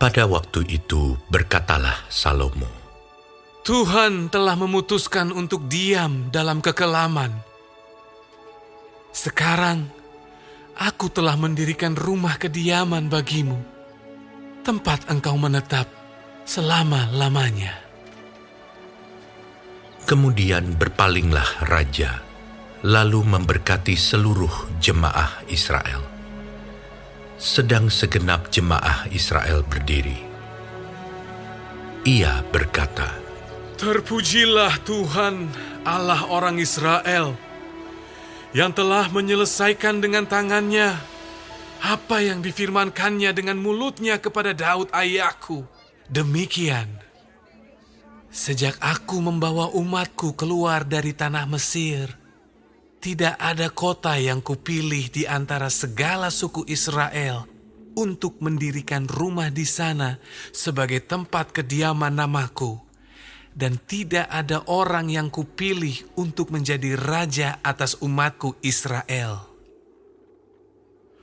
Pada waktu itu berkatalah Salomo, Tuhan telah memutuskan untuk diam dalam kekelaman. Sekarang, aku telah mendirikan rumah kediaman bagimu, tempat engkau menetap selama-lamanya. Kemudian berpalinglah raja, lalu memberkati seluruh jemaah Israel. Sedang segenap jemaah Israel berdiri, ia berkata, Terpujilah Tuhan Allah orang Israel, yang telah menyelesaikan dengan tangannya apa yang difirmankannya dengan mulutnya kepada Daud ayahku. Demikian, sejak aku membawa umatku keluar dari tanah Mesir, tidak ada kota yang kupilih di antara segala suku Israel untuk mendirikan rumah di sana sebagai tempat kediaman namaku. Dan tidak ada orang yang kupilih untuk menjadi raja atas umatku Israel.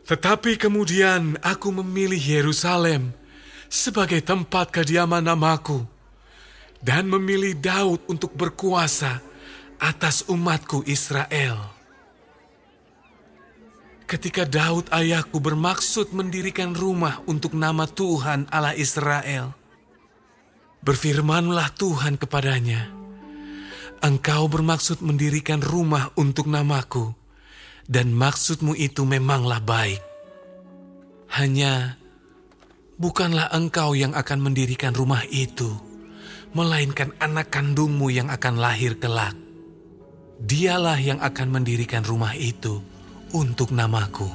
Tetapi kemudian aku memilih Yerusalem sebagai tempat kediaman namaku, dan memilih Daud untuk berkuasa atas umatku Israel. Ketika Daud ayahku bermaksud mendirikan rumah untuk nama Tuhan Allah Israel, berfirmanlah Tuhan kepadanya, Engkau bermaksud mendirikan rumah untuk namaku, dan maksudmu itu memanglah baik. Hanya, bukanlah engkau yang akan mendirikan rumah itu, melainkan anak kandungmu yang akan lahir kelak. Dialah yang akan mendirikan rumah itu untuk namaku.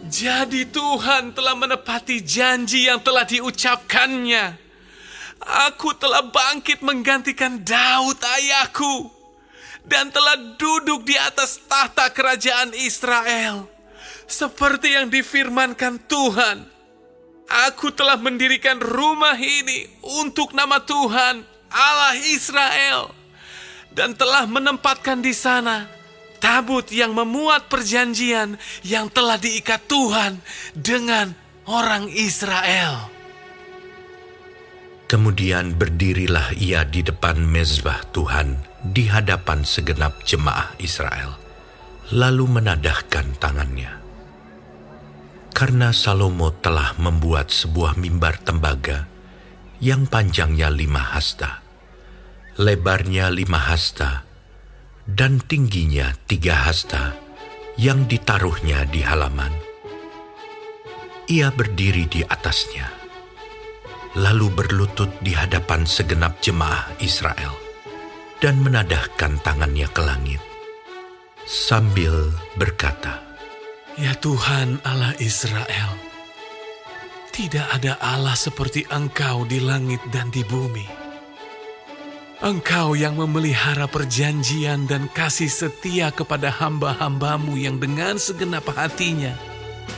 Jadi Tuhan telah menepati janji yang telah diucapkannya. Aku telah bangkit menggantikan Daud ayahku, dan telah duduk di atas tahta kerajaan Israel. Seperti yang difirmankan Tuhan, aku telah mendirikan rumah ini untuk nama Tuhan Allah Israel, dan telah menempatkan di sana tabut yang memuat perjanjian yang telah diikat Tuhan dengan orang Israel. Kemudian berdirilah ia di depan mezbah Tuhan di hadapan segenap jemaah Israel, lalu menadahkan tangannya. Karena Salomo telah membuat sebuah mimbar tembaga yang panjangnya 5 hasta, lebarnya 5 hasta, dan tingginya 3 hasta yang ditaruhnya di halaman. Ia berdiri di atasnya, lalu berlutut di hadapan segenap jemaah Israel dan menadahkan tangannya ke langit, sambil berkata, Ya Tuhan Allah Israel, tidak ada Allah seperti Engkau di langit dan di bumi. Engkau yang memelihara perjanjian dan kasih setia kepada hamba-hambamu yang dengan segenap hatinya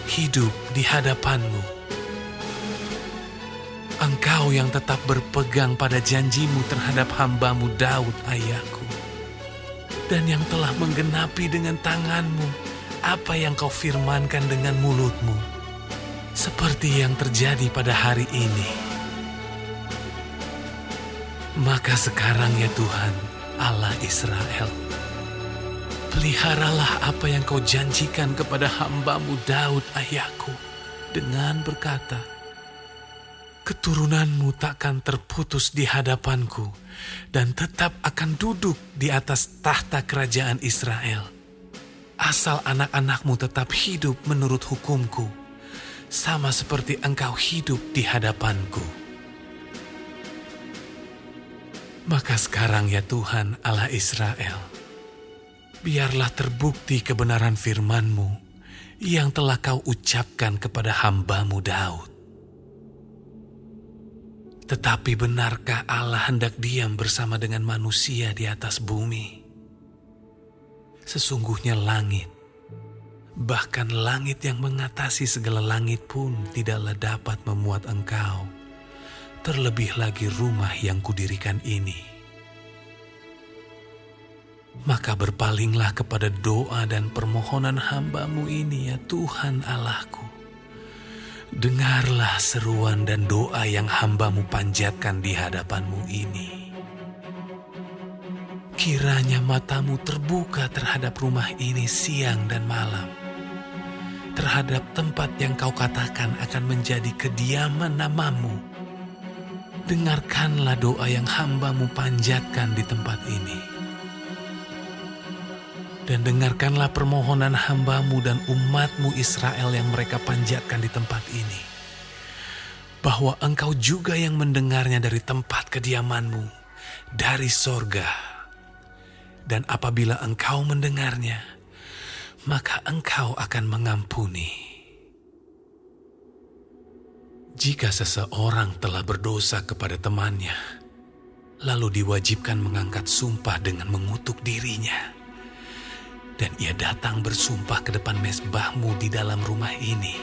hidup di hadapan-Mu. Engkau yang tetap berpegang pada janjimu terhadap hamba-Mu Daud ayahku, dan yang telah menggenapi dengan tangan-Mu apa yang Kau firmankan dengan mulut-Mu, seperti yang terjadi pada hari ini. Maka sekarang ya Tuhan, Allah Israel, peliharalah apa yang Kau janjikan kepada hamba-Mu Daud ayahku dengan berkata, Keturunan-Mu takkan terputus di hadapanku dan tetap akan duduk di atas tahta kerajaan Israel, asal anak-anak-Mu tetap hidup menurut hukum-Ku, sama seperti Engkau hidup di hadapanku. Maka sekarang ya Tuhan Allah Israel, biarlah terbukti kebenaran firman-Mu yang telah Kau ucapkan kepada hamba-Mu Daud. Tetapi benarkah Allah hendak diam bersama dengan manusia di atas bumi? Sesungguhnya langit, bahkan langit yang mengatasi segala langit pun tidaklah dapat memuat Engkau. Terlebih lagi rumah yang kudirikan ini. Maka berpalinglah kepada doa dan permohonan hamba-Mu ini ya Tuhan Allahku. dengarlah seruan dan doa yang hamba-Mu panjatkan di hadapan-Mu ini. Kiranya mata-Mu terbuka terhadap rumah ini siang dan malam, terhadap tempat yang Kau katakan akan menjadi kediaman nama-Mu. Dengarkanlah doa yang hamba-Mu panjatkan di tempat ini. Dan dengarkanlah permohonan hamba-Mu dan umat-Mu Israel yang mereka panjatkan di tempat ini. Bahwa Engkau juga yang mendengarnya dari tempat kediaman-Mu, dari sorga. Dan apabila Engkau mendengarnya, maka Engkau akan mengampuni. Jika seseorang telah berdosa kepada temannya, lalu diwajibkan mengangkat sumpah dengan mengutuk dirinya, dan ia datang bersumpah ke depan mezbah-Mu di dalam rumah ini,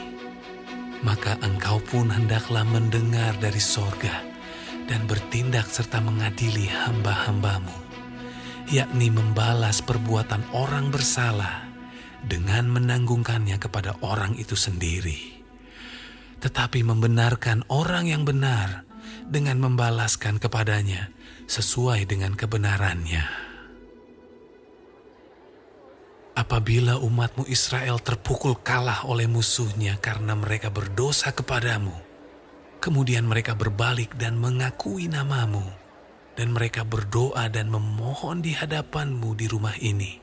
maka Engkau pun hendaklah mendengar dari sorga dan bertindak serta mengadili hamba-hamba-Mu, yakni membalas perbuatan orang bersalah dengan menanggungkannya kepada orang itu sendiri, tetapi membenarkan orang yang benar dengan membalaskan kepadanya sesuai dengan kebenarannya. Apabila umat-Mu Israel terpukul kalah oleh musuhnya karena mereka berdosa kepadamu, kemudian mereka berbalik dan mengakui nama-Mu, dan mereka berdoa dan memohon di hadapan-Mu di rumah ini,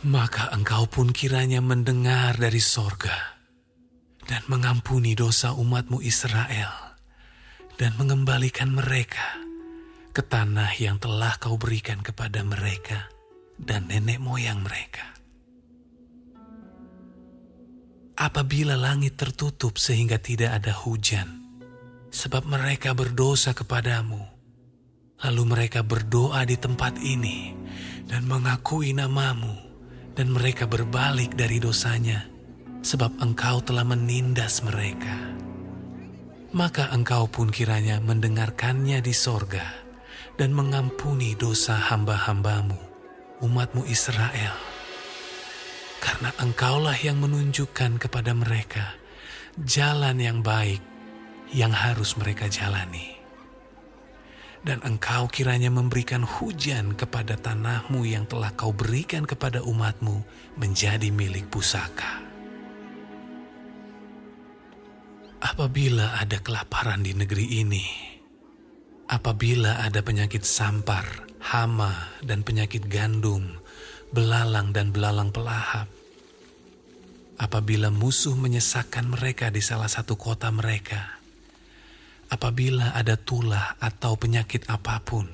maka Engkau pun kiranya mendengar dari sorga dan mengampuni dosa umat-Mu Israel dan mengembalikan mereka ke tanah yang telah Kau berikan kepada mereka dan nenek moyang mereka. Apabila langit tertutup sehingga tidak ada hujan, sebab mereka berdosa kepadamu, lalu mereka berdoa di tempat ini dan mengakui nama-Mu, dan mereka berbalik dari dosanya, sebab Engkau telah menindas mereka, maka Engkau pun kiranya mendengarkannya di sorga dan mengampuni dosa hamba-hamba-Mu, umat-Mu Israel, karena Engkaulah yang menunjukkan kepada mereka jalan yang baik yang harus mereka jalani. Dan Engkau kiranya memberikan hujan kepada tanah-Mu yang telah Kau berikan kepada umat-Mu menjadi milik pusaka. Apabila ada kelaparan di negeri ini, apabila ada penyakit sampar, hama, dan penyakit gandum, belalang dan belalang pelahap, apabila musuh menyesakkan mereka di salah satu kota mereka, apabila ada tulah atau penyakit apapun,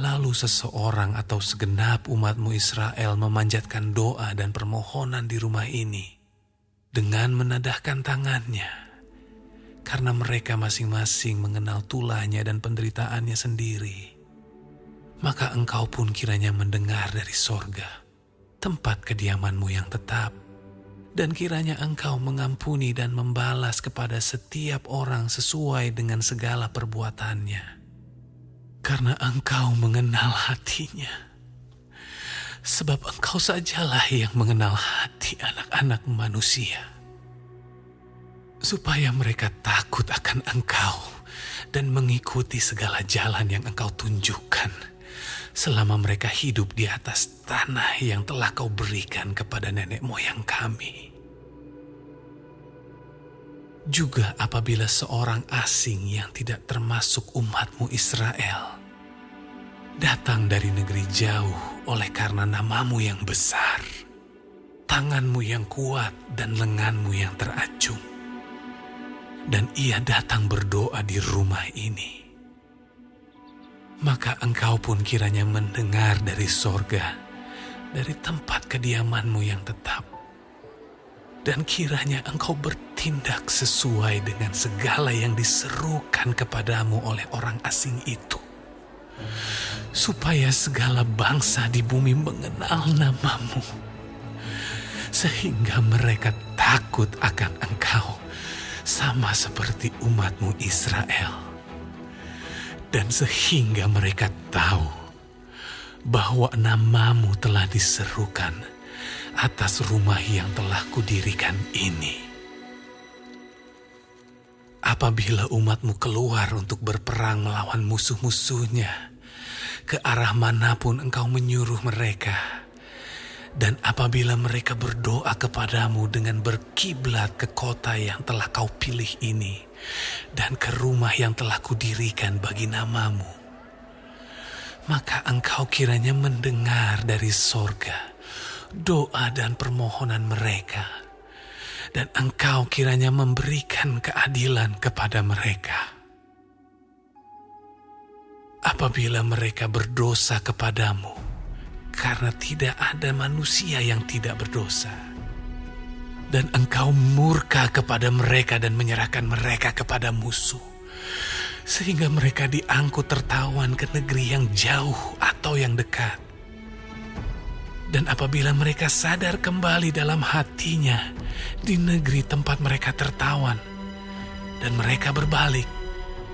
lalu seseorang atau segenap umat-Mu Israel memanjatkan doa dan permohonan di rumah ini dengan menadahkan tangannya, karena mereka masing-masing mengenal tulahnya dan penderitaannya sendiri, maka Engkau pun kiranya mendengar dari sorga, tempat kediaman-Mu yang tetap, dan kiranya Engkau mengampuni dan membalas kepada setiap orang sesuai dengan segala perbuatannya. Karena Engkau mengenal hatinya, sebab Engkau sajalah yang mengenal hati anak-anak manusia, supaya mereka takut akan Engkau dan mengikuti segala jalan yang Engkau tunjukkan selama mereka hidup di atas tanah yang telah Kau berikan kepada nenek moyang kami. Juga apabila seorang asing yang tidak termasuk umat-Mu Israel datang dari negeri jauh oleh karena nama-Mu yang besar, tangan-Mu yang kuat dan lengan-Mu yang teracung, dan ia datang berdoa di rumah ini, maka Engkau pun kiranya mendengar dari sorga, dari tempat kediaman-Mu yang tetap, dan kiranya Engkau bertindak sesuai dengan segala yang diserukan kepadamu oleh orang asing itu, supaya segala bangsa di bumi mengenal nama-Mu, sehingga mereka takut akan Engkau, sama seperti umat-Mu Israel. Dan sehingga mereka tahu bahwa nama-Mu telah diserukan atas rumah yang telah kudirikan ini, apabila umatmu keluar untuk berperang melawan musuh-musuhnya, ke arah manapun engkau menyuruh mereka, dan apabila mereka berdoa kepadamu dengan berkiblat ke kota yang telah kau pilih ini, dan ke rumah yang telah kudirikan bagi namamu, maka engkau kiranya mendengar dari sorga doa dan permohonan mereka, dan engkau kiranya memberikan keadilan kepada mereka. Apabila mereka berdosa kepadamu, karena tidak ada manusia yang tidak berdosa, dan engkau murka kepada mereka dan menyerahkan mereka kepada musuh, sehingga mereka diangkut tertawan ke negeri yang jauh atau yang dekat. Dan apabila mereka sadar kembali dalam hatinya di negeri tempat mereka tertawan, dan mereka berbalik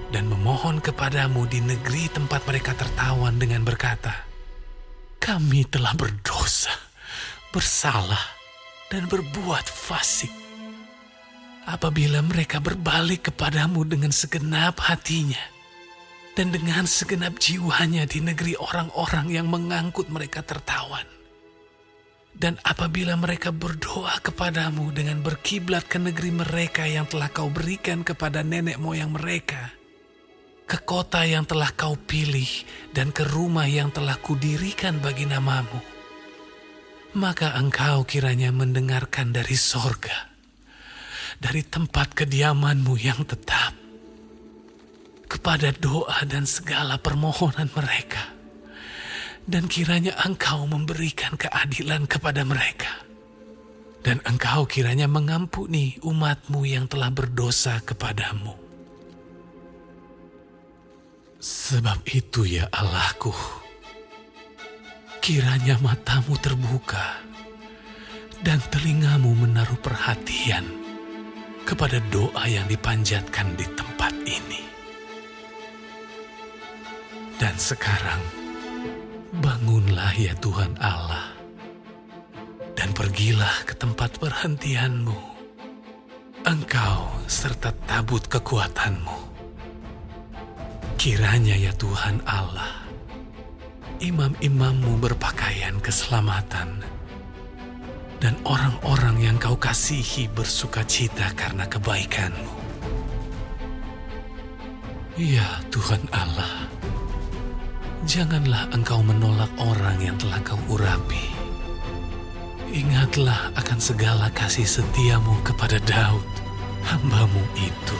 dan memohon kepadamu di negeri tempat mereka tertawan dengan berkata, kami telah berdosa, bersalah, dan berbuat fasik. Apabila mereka berbalik kepadamu dengan segenap hatinya dan dengan segenap jiwanya di negeri orang-orang yang mengangkut mereka tertawan, dan apabila mereka berdoa kepadamu dengan berkiblat ke negeri mereka yang telah kau berikan kepada nenek moyang mereka, ke kota yang telah kau pilih dan ke rumah yang telah kudirikan bagi namamu, maka engkau kiranya mendengarkan dari sorga, dari tempat kediamanmu yang tetap, kepada doa dan segala permohonan mereka, dan kiranya engkau memberikan keadilan kepada mereka, dan engkau kiranya mengampuni umatmu yang telah berdosa kepadamu. Sebab itu ya Allahku, kiranya matamu terbuka dan telingamu menaruh perhatian kepada doa yang dipanjatkan di tempat ini. Dan sekarang, bangunlah ya Tuhan Allah, dan pergilah ke tempat perhentianmu, engkau serta tabut kekuatanmu. Kiranya ya Tuhan Allah, imam-imammu berpakaian keselamatan, dan orang-orang yang kau kasihi bersuka cita karena kebaikanmu. Ya Tuhan Allah, janganlah engkau menolak orang yang telah kau urapi. Ingatlah akan segala kasih setiamu kepada Daud, hamba-Mu itu.